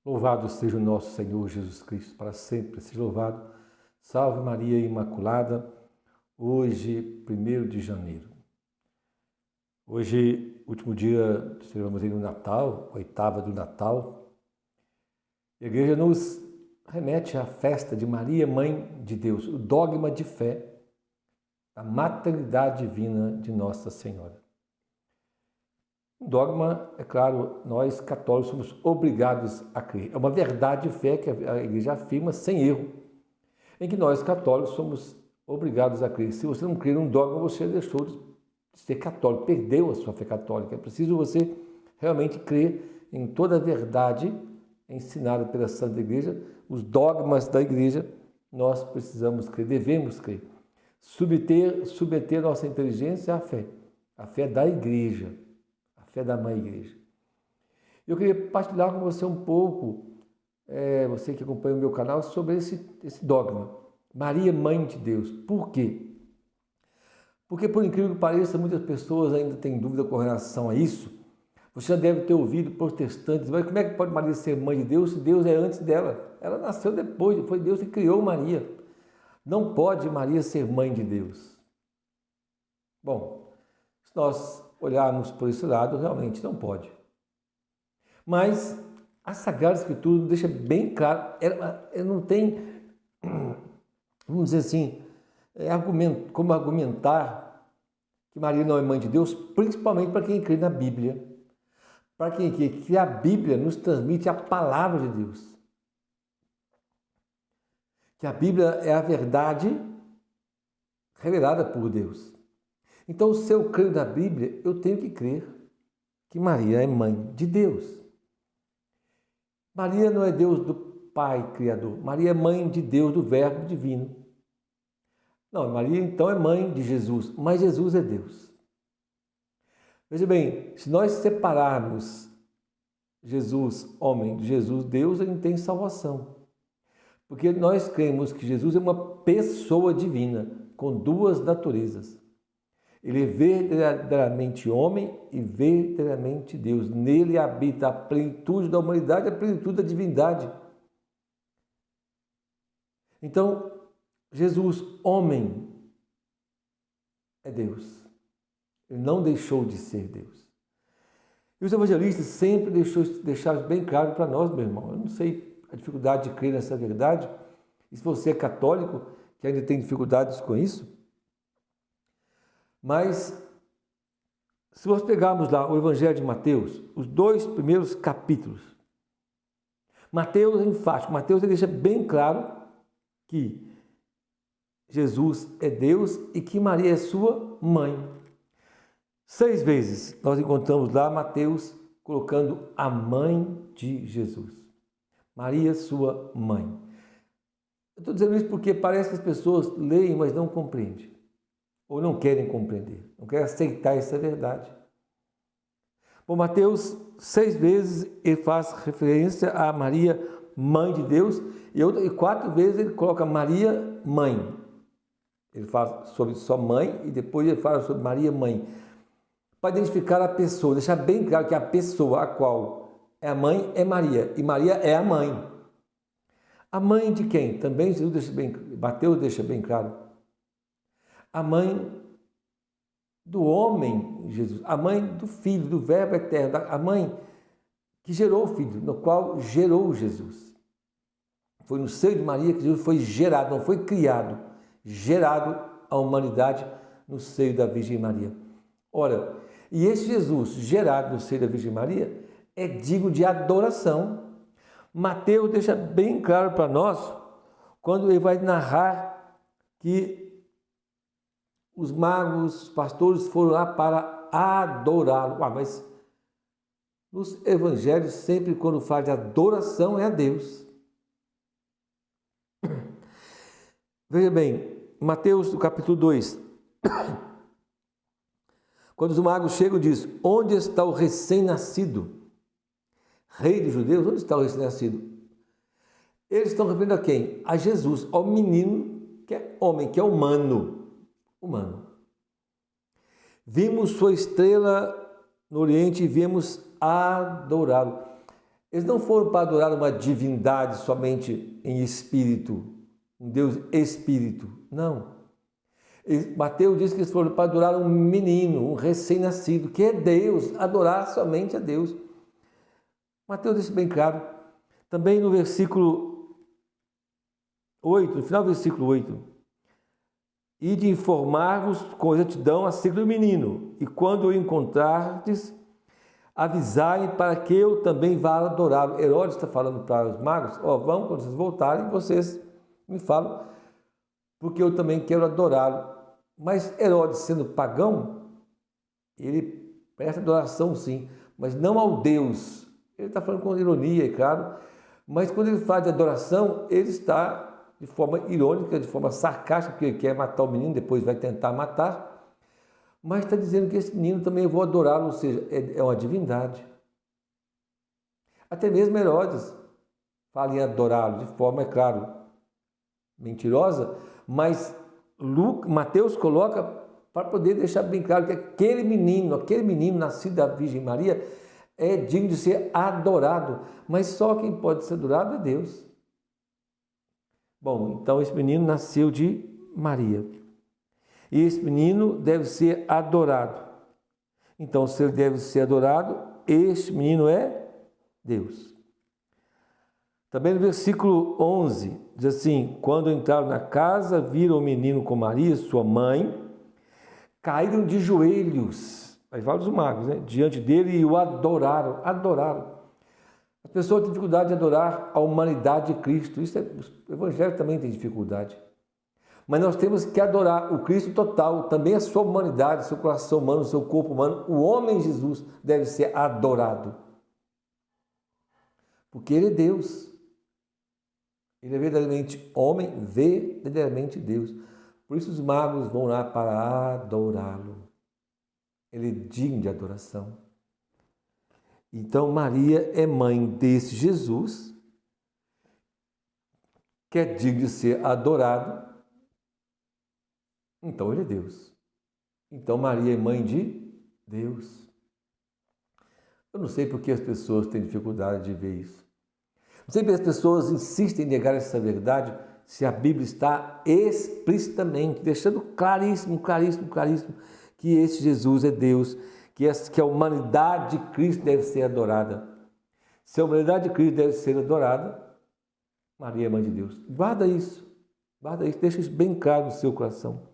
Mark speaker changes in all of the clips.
Speaker 1: Louvado seja o nosso Senhor Jesus Cristo, para sempre seja louvado. Salve Maria Imaculada, hoje, 1º de janeiro. Hoje, último dia, celebramos aí no Natal, 8ª do Natal. A igreja nos remete à festa de Maria, Mãe de Deus, o dogma de fé, a maternidade divina de Nossa Senhora. O dogma, é claro, nós católicos somos obrigados a crer. É uma verdade de fé que a igreja afirma sem erro, em que nós católicos somos obrigados a crer. Se você não crer num dogma, você deixou de ser católico, perdeu a sua fé católica. É preciso você realmente crer em toda a verdade ensinada pela Santa Igreja, os dogmas da igreja, nós precisamos crer, devemos crer. Submeter nossa inteligência à fé da igreja, a fé da Mãe Igreja. Eu queria partilhar com você um pouco, você que acompanha o meu canal, sobre esse dogma. Maria, Mãe de Deus. Por quê? Porque, por incrível que pareça, muitas pessoas ainda têm dúvida com relação a isso. Você já deve ter ouvido protestantes, mas como é que pode Maria ser Mãe de Deus se Deus é antes dela? Ela nasceu depois, foi Deus que criou Maria. Não pode Maria ser Mãe de Deus. Bom, se nós olharmos por esse lado, realmente não pode. Mas a Sagrada Escritura deixa bem claro, ela não tem, vamos dizer assim, como argumentar que Maria não é Mãe de Deus, principalmente para quem crê na Bíblia. Para quem crê que a Bíblia nos transmite a palavra de Deus. Que a Bíblia é a verdade revelada por Deus. Então, se eu creio na Bíblia, eu tenho que crer que Maria é Mãe de Deus. Maria não é Deus do Pai Criador. Maria é Mãe de Deus, do Verbo Divino. Não, Maria então é Mãe de Jesus, mas Jesus é Deus. Veja bem, se nós separarmos Jesus, homem, de Jesus, Deus, ele não tem salvação. Porque nós cremos que Jesus é uma pessoa divina, com duas naturezas. Ele é verdadeiramente homem e verdadeiramente Deus. Nele habita a plenitude da humanidade e a plenitude da divindade. Então, Jesus, homem, é Deus. Ele não deixou de ser Deus. E os evangelistas sempre deixaram bem claro para nós, meu irmão. Eu não sei a dificuldade de crer nessa verdade. E se você é católico, que ainda tem dificuldades com isso. Mas, se nós pegarmos lá o Evangelho de Mateus, os 2 primeiros capítulos, Mateus é enfático. Mateus deixa bem claro que Jesus é Deus e que Maria é sua mãe. 6 vezes nós encontramos lá Mateus colocando a mãe de Jesus. Maria, sua mãe. Eu estou dizendo isso porque parece que as pessoas leem, mas não compreendem. Ou não querem compreender, não querem aceitar essa verdade. Bom, Mateus 6 vezes ele faz referência a Maria, Mãe de Deus, e 4 vezes ele coloca Maria, Mãe. Ele fala sobre sua mãe e depois ele fala sobre Maria, Mãe. Para identificar a pessoa, deixar bem claro que a pessoa a qual é a mãe é Maria, e Maria é a mãe. A mãe de quem? Também Mateus deixa bem claro. A mãe do homem, Jesus, a mãe do Filho, do Verbo eterno, a mãe que gerou o Filho, no qual gerou Jesus. Foi no seio de Maria que Jesus foi gerado, não foi criado, gerado a humanidade no seio da Virgem Maria. Ora, e esse Jesus gerado no seio da Virgem Maria é digno de adoração. Mateus deixa bem claro para nós quando ele vai narrar que os magos, os pastores foram lá para adorá-lo. Mas nos evangelhos, sempre quando fala de adoração, é a Deus. Veja bem, Mateus, no capítulo 2, quando os magos chegam, diz: onde está o recém-nascido? Rei dos judeus, onde está o recém-nascido? Eles estão referindo a quem? A Jesus, ao menino que é homem, que é humano. Vimos sua estrela no Oriente e viemos adorá-lo. Eles não foram para adorar uma divindade somente em espírito, um Deus espírito, não. Mateus diz que eles foram para adorar um menino, um recém-nascido, que é Deus, adorar somente a Deus. Mateus deixa bem claro. Também no versículo 8, no final do versículo 8, e de informar-vos com exatidão acerca do menino, e quando o encontrardes, avisai para que eu também vá adorá-lo. Herodes está falando para os magos, vamos, quando vocês voltarem, vocês me falam, porque eu também quero adorá-lo. Mas Herodes, sendo pagão, ele presta adoração sim, mas não ao Deus. Ele está falando com ironia, é claro, mas quando ele fala de adoração, ele está de forma irônica, de forma sarcástica, porque ele quer matar o menino, depois vai tentar matar, mas está dizendo que esse menino também eu vou adorá-lo, ou seja, é uma divindade. Até mesmo Herodes fala em adorá-lo, de forma, é claro, mentirosa, mas Mateus coloca para poder deixar bem claro que aquele menino nascido da Virgem Maria é digno de ser adorado, mas só quem pode ser adorado é Deus. Bom, então esse menino nasceu de Maria. E esse menino deve ser adorado. Então, se ele deve ser adorado, este menino é Deus. Também no versículo 11, diz assim: quando entraram na casa, viram o menino com Maria, sua mãe, caíram de joelhos, aí fala dos magos, né? Diante dele e o adoraram. As pessoas têm dificuldade de adorar a humanidade de Cristo. O Evangelho também tem dificuldade. Mas nós temos que adorar o Cristo total, também a sua humanidade, seu coração humano, seu corpo humano. O homem Jesus deve ser adorado. Porque ele é Deus. Ele é verdadeiramente homem, verdadeiramente Deus. Por isso os magos vão lá para adorá-lo. Ele é digno de adoração. Então Maria é mãe desse Jesus, que é digno de ser adorado. Então ele é Deus. Então Maria é mãe de Deus. Eu não sei por que as pessoas têm dificuldade de ver isso. Não sei porque as pessoas insistem em negar essa verdade, se a Bíblia está explicitamente, deixando claríssimo, que esse Jesus é Deus, que a humanidade de Cristo deve ser adorada. Se a humanidade de Cristo deve ser adorada, Maria é mãe de Deus. Guarda isso, deixa isso bem claro no seu coração.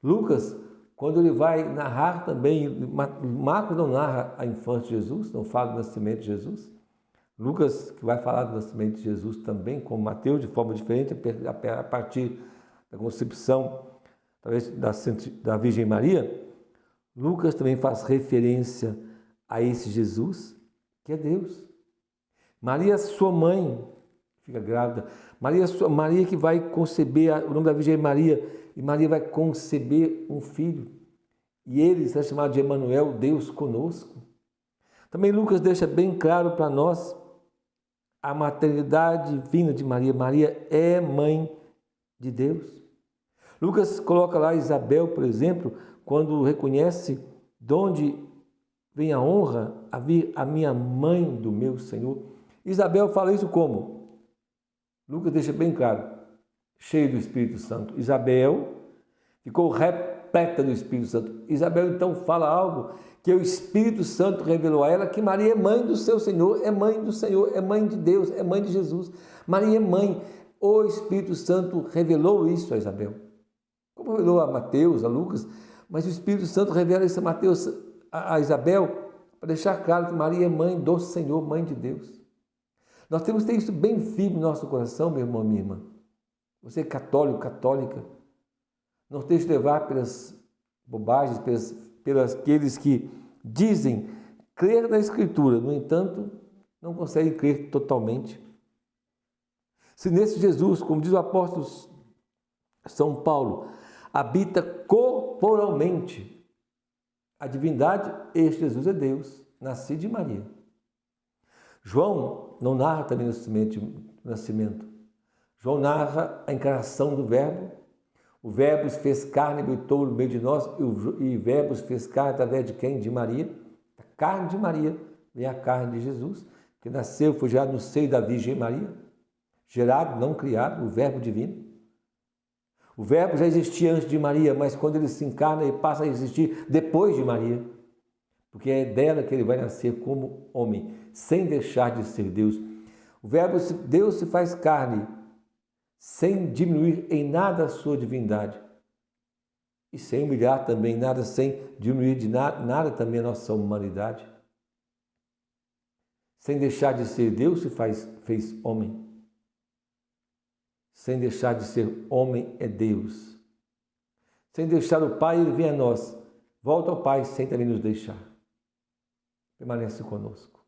Speaker 1: Lucas, quando ele vai narrar também, Marcos não narra a infância de Jesus, não fala do nascimento de Jesus. Lucas, que vai falar do nascimento de Jesus também, como Mateus, de forma diferente, a partir da concepção, talvez, da Virgem Maria. Lucas também faz referência a esse Jesus, que é Deus. Maria, sua mãe, fica grávida. Maria que vai conceber, o nome da Virgem Maria, e Maria vai conceber um filho. E ele será chamado de Emanuel, Deus conosco. Também Lucas deixa bem claro para nós a maternidade divina de Maria. Maria é mãe de Deus. Lucas coloca lá Isabel, por exemplo, quando reconhece de onde vem a honra a vir a minha mãe do meu Senhor. Isabel fala isso como? Lucas deixa bem claro, cheio do Espírito Santo. Isabel ficou repleta do Espírito Santo. Isabel então fala algo que o Espírito Santo revelou a ela, que Maria é mãe do seu Senhor, é mãe do Senhor, é mãe de Deus, é mãe de Jesus. Maria é mãe. O Espírito Santo revelou isso a Isabel. Como revelou a Mateus, a Lucas, mas o Espírito Santo revela isso a Mateus, a Isabel, para deixar claro que Maria é mãe do Senhor, mãe de Deus. Nós temos que ter isso bem firme no nosso coração, meu irmão, minha irmã. Você é católico, católica, não deixe levar pelas bobagens, pelas aqueles que dizem crer na Escritura, no entanto, não conseguem crer totalmente. Se nesse Jesus, como diz o apóstolo São Paulo, habita corporalmente a divindade, este Jesus é Deus, nascido de Maria. João não narra também o nascimento. João narra a encarnação do Verbo. O Verbo se fez carne e habitou no meio de nós, e o Verbo se fez carne através de quem? De Maria. Da carne de Maria vem a carne de Jesus, que nasceu, foi gerado no seio da Virgem Maria, gerado, não criado, o Verbo divino. O Verbo já existia antes de Maria, mas quando ele se encarna, ele passa a existir depois de Maria, porque é dela que ele vai nascer como homem, sem deixar de ser Deus. O Verbo, Deus se faz carne, sem diminuir em nada a sua divindade, e sem humilhar também nada, sem diminuir de nada também a nossa humanidade. Sem deixar de ser Deus, fez homem. Sem deixar de ser homem, é Deus. Sem deixar o Pai, ele vem a nós. Volta ao Pai, sem também nos deixar. Permanece conosco.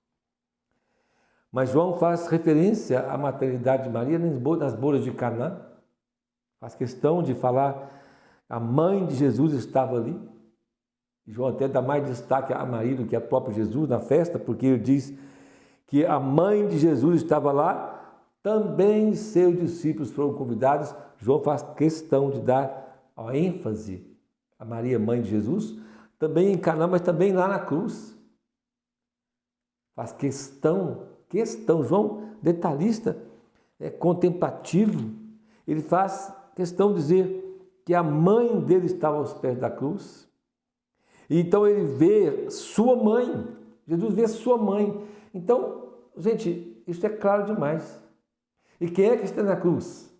Speaker 1: Mas João faz referência à maternidade de Maria nas bodas de Caná. Faz questão de falar, a mãe de Jesus estava ali. João até dá mais destaque a Maria do que a própria Jesus na festa, porque ele diz que a mãe de Jesus estava lá, também seus discípulos foram convidados. João faz questão de dar a ênfase a Maria, mãe de Jesus, também em Caná, mas também lá na cruz. Faz questão, João, detalhista, contemplativo, ele faz questão de dizer que a mãe dele estava aos pés da cruz. E então ele vê sua mãe, Jesus vê sua mãe. Então, gente, isso é claro demais. E quem é que está na cruz?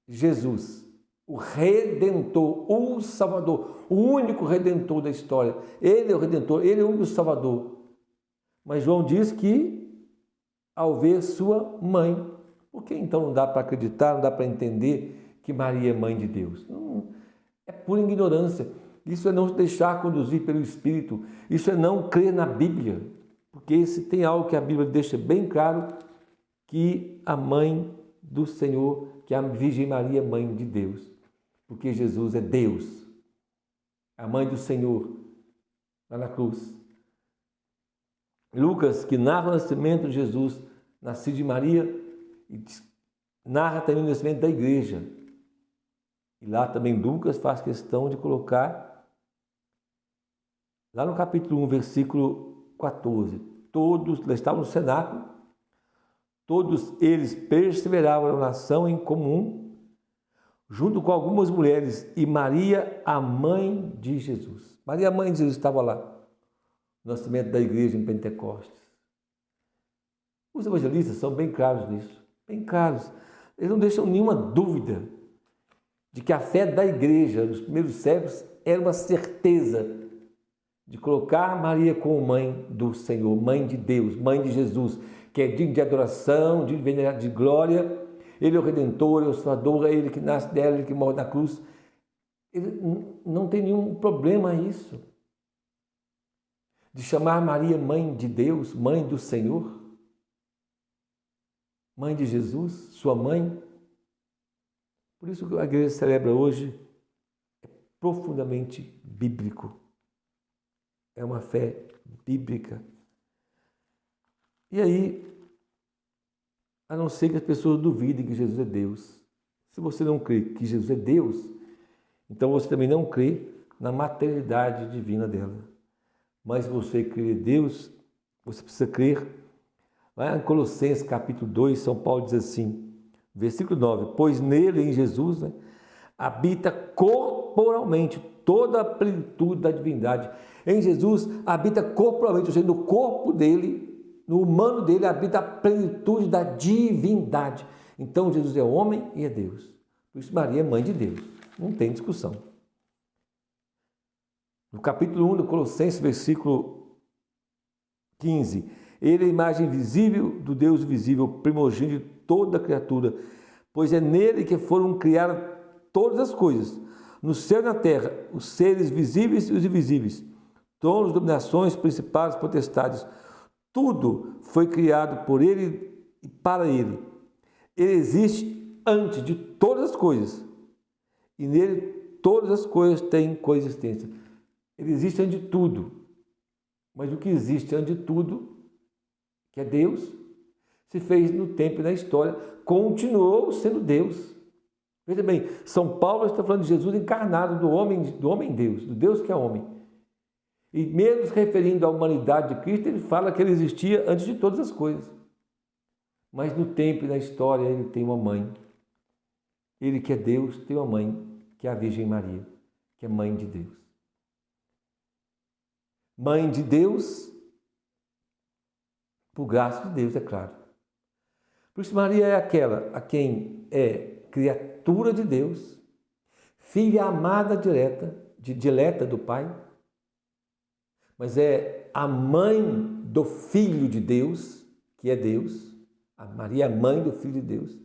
Speaker 1: Jesus, o Redentor, o Salvador, o único Redentor da história. Ele é o Redentor, ele é o único Salvador. Mas João diz que, ao ver sua mãe, por que então não dá para acreditar, não dá para entender que Maria é mãe de Deus? Não, é pura ignorância. Isso é não se deixar conduzir pelo Espírito. Isso é não crer na Bíblia. Porque se tem algo que a Bíblia deixa bem claro, que a mãe do Senhor, que a Virgem Maria é mãe de Deus. Porque Jesus é Deus. A mãe do Senhor, lá na cruz. Lucas, que narra o nascimento de Jesus, nascido de Maria, e narra também o nascimento da igreja. E lá também Lucas faz questão de colocar, lá no capítulo 1, versículo 14, todos estavam no cenáculo, todos eles perseveravam na oração em comum, junto com algumas mulheres, e Maria, a mãe de Jesus. Maria, a mãe de Jesus, estava lá, no nascimento da igreja em Pentecostes. Os evangelistas são bem claros nisso, bem claros. Eles não deixam nenhuma dúvida de que a fé da igreja nos primeiros séculos era uma certeza de colocar Maria como mãe do Senhor, mãe de Deus, mãe de Jesus, que é digno de adoração, de glória. Ele é o Redentor, é o Salvador, é Ele que nasce dela, Ele que morre na cruz. Ele não tem nenhum problema isso, de chamar Maria mãe de Deus, mãe do Senhor, mãe de Jesus, sua mãe. Por isso que a igreja celebra hoje é profundamente bíblico. É uma fé bíblica. E aí, a não ser que as pessoas duvidem que Jesus é Deus. Se você não crê que Jesus é Deus, então você também não crê na maternidade divina dela. Mas se você crê em Deus, você precisa crer. Lá em Colossenses capítulo 2, São Paulo diz assim, versículo 9, pois nele, em Jesus, habita corporalmente toda a plenitude da divindade. Em Jesus habita corporalmente, ou seja, no corpo dele, no humano dele, habita a plenitude da divindade. Então Jesus é homem e é Deus. Por isso Maria é mãe de Deus. Não tem discussão. No capítulo 1 do Colossenses, versículo 15, ele é a imagem visível do Deus visível, primogênito de toda a criatura, pois é nele que foram criadas todas as coisas, no céu e na terra, os seres visíveis e os invisíveis, tronos, dominações, principados, potestades, tudo foi criado por ele e para ele. Ele existe antes de todas as coisas, e nele todas as coisas têm coexistência. Ele existe antes de tudo, mas o que existe antes de tudo, que é Deus, se fez no tempo e na história, continuou sendo Deus. Veja bem, São Paulo está falando de Jesus encarnado, do homem Deus, do Deus que é homem. E mesmo se referindo à humanidade de Cristo, ele fala que ele existia antes de todas as coisas. Mas no tempo e na história ele tem uma mãe. Ele que é Deus tem uma mãe, que é a Virgem Maria, que é mãe de Deus. Mãe de Deus, por graça de Deus, é claro. Por isso Maria é aquela a quem é criatura de Deus, filha amada dileta do Pai, mas é a mãe do Filho de Deus, que é Deus. A Maria é a mãe do Filho de Deus.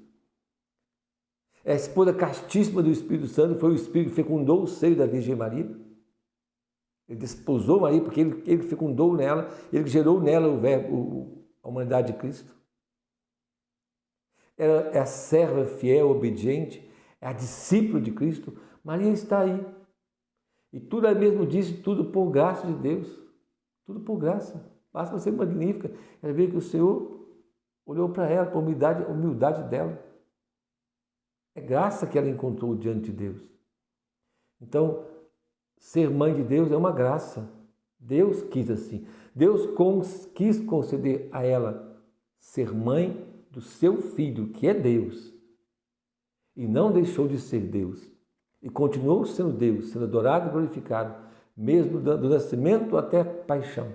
Speaker 1: É a esposa castíssima do Espírito Santo, foi o Espírito que fecundou o seio da Virgem Maria. Ele desposou Maria porque ele fecundou nela, ele gerou nela o verbo, a humanidade de Cristo. Ela é a serva fiel, obediente, é a discípula de Cristo. Maria está aí. E tudo, ela mesmo disse, tudo por graça de Deus. Tudo por graça. Basta ser magnífica. Ela vê que o Senhor olhou para ela, para a humildade dela. É graça que ela encontrou diante de Deus. Então, ser mãe de Deus é uma graça. Deus quis assim. Deus quis conceder a ela ser mãe do seu Filho, que é Deus. E não deixou de ser Deus. E continuou sendo Deus, sendo adorado e glorificado, mesmo do nascimento até a paixão.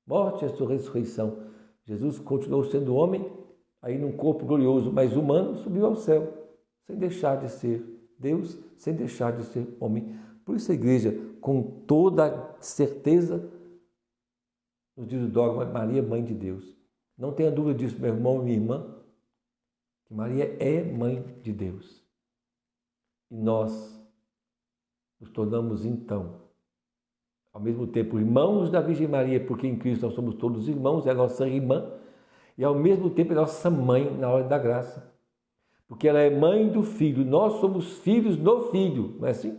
Speaker 1: Morte e a sua ressurreição. Jesus continuou sendo homem, aí num corpo glorioso, mas humano, subiu ao céu, sem deixar de ser Deus, sem deixar de ser homem. Por isso a igreja, com toda certeza, nos diz o dogma, Maria, mãe de Deus. Não tenha dúvida disso, meu irmão e minha irmã, que Maria é mãe de Deus. E nós nos tornamos, então, ao mesmo tempo, irmãos da Virgem Maria, porque em Cristo nós somos todos irmãos, é a nossa irmã, e ao mesmo tempo é nossa mãe na hora da graça. Porque ela é mãe do Filho, nós somos filhos do Filho, não é assim?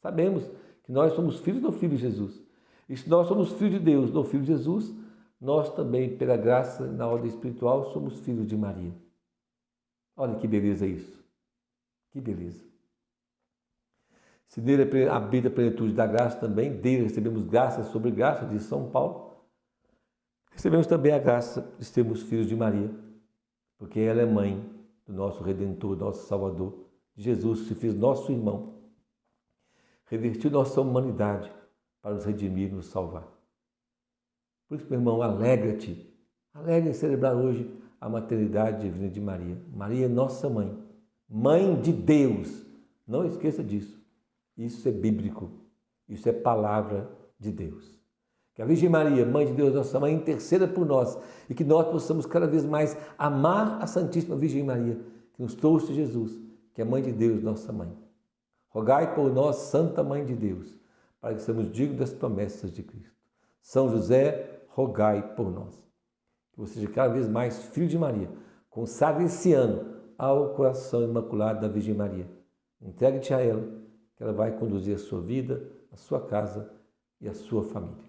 Speaker 1: Sabemos que nós somos filhos do Filho Jesus. E se nós somos filhos de Deus, do Filho Jesus, nós também, pela graça, na ordem espiritual, somos filhos de Maria. Olha que beleza isso. Que beleza. Se nele habita a plenitude da graça também, dele recebemos graça sobre graça, diz São Paulo. Recebemos também a graça de sermos filhos de Maria, porque ela é mãe do nosso Redentor, nosso Salvador, de Jesus, que se fez nosso irmão, revertiu nossa humanidade para nos redimir e nos salvar. Por isso, meu irmão, alegra-te, alegra em celebrar hoje a maternidade divina de Maria. Maria é nossa mãe, mãe de Deus. Não esqueça disso. Isso é bíblico, isso é palavra de Deus. Que a Virgem Maria, mãe de Deus, nossa mãe, interceda por nós e que nós possamos cada vez mais amar a Santíssima Virgem Maria, que nos trouxe Jesus, que é mãe de Deus, nossa mãe. Rogai por nós, Santa Mãe de Deus, para que sejamos dignos das promessas de Cristo. São José, rogai por nós. Que você seja cada vez mais filho de Maria. Consagre esse ano ao coração imaculado da Virgem Maria. Entregue-te a ela, que ela vai conduzir a sua vida, a sua casa e a sua família.